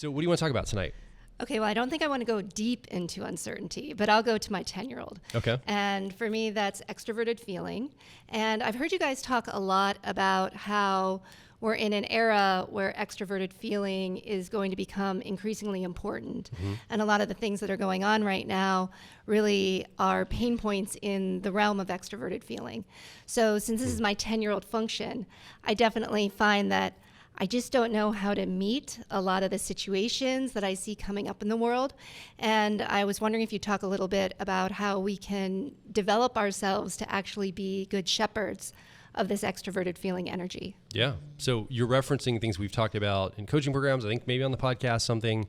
So what do you want to talk about tonight? Okay, well, I don't think I want to go deep into uncertainty, but I'll go to my 10-year-old. Okay. And for me, that's extroverted feeling. And I've heard you guys talk a lot about how we're in an era where extroverted feeling is going to become increasingly important. Mm-hmm. And a lot of the things that are going on right now really are pain points in the realm of extroverted feeling. So since this is my 10-year-old function, I definitely find that I just don't know how to meet a lot of the situations that I see coming up in the world. And I was wondering if you'd talk a little bit about how we can develop ourselves to actually be good shepherds of this extroverted feeling energy. Yeah. So you're referencing things we've talked about in coaching programs, I think maybe on the podcast, something.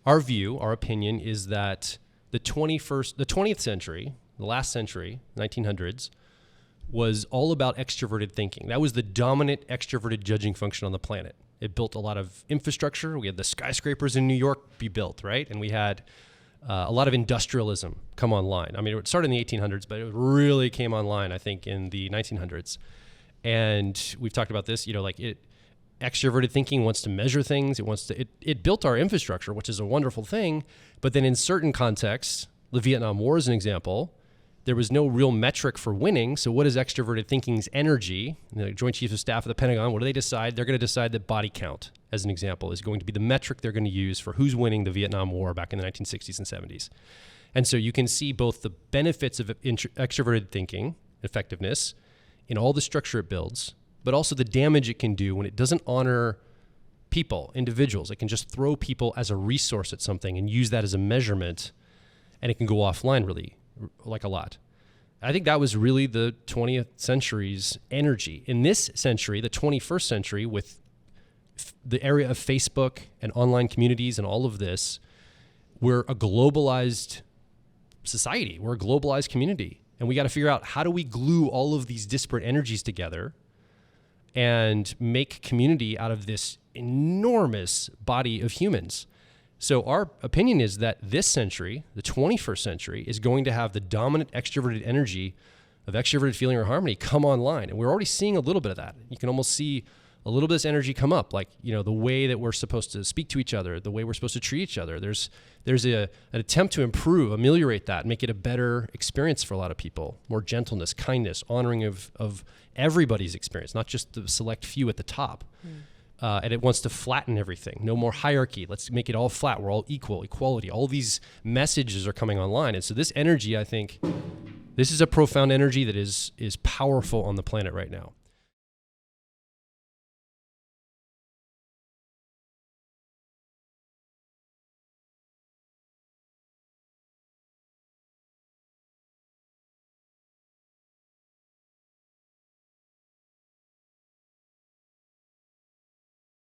Our view, our opinion is that the 20th century, the last century, 1900s, was all about extroverted thinking. That was the dominant extroverted judging function on the planet. It built a lot of infrastructure. We had the skyscrapers in New York be built, right? And we had a lot of industrialism come online. I mean, it started in the 1800s, but it really came online, I think, in the 1900s. And we've talked about this, extroverted thinking wants to measure things. It built our infrastructure, which is a wonderful thing. But then in certain contexts, the Vietnam War is an example, there was no real metric for winning. So what is extroverted thinking's energy? The Joint Chiefs of Staff of the Pentagon, what do they decide? They're going to decide that body count, as an example, is going to be the metric they're going to use for who's winning the Vietnam War back in the 1960s and 70s. And so you can see both the benefits of extroverted thinking, effectiveness, in all the structure it builds, but also the damage it can do when it doesn't honor people, individuals. It can just throw people as a resource at something and use that as a measurement, and it can go offline really, like a lot. I think that was really the 20th century's energy. In this century, the 21st century, with the area of Facebook and online communities and all of this, we're a globalized society. We're a globalized community. And we got to figure out, how do we glue all of these disparate energies together and make community out of this enormous body of humans? So our opinion is that this century, the 21st century, is going to have the dominant extroverted energy of extroverted feeling or harmony come online. And we're already seeing a little bit of that. You can almost see a little bit of this energy come up, like, the way that we're supposed to speak to each other, the way we're supposed to treat each other. There's an attempt to improve, ameliorate that, make it a better experience for a lot of people. More gentleness, kindness, honoring of everybody's experience, not just the select few at the top. And it wants to flatten everything. No more hierarchy. Let's make it all flat. We're all equal, equality. All these messages are coming online. And so this energy, I think, this is a profound energy that is powerful on the planet right now.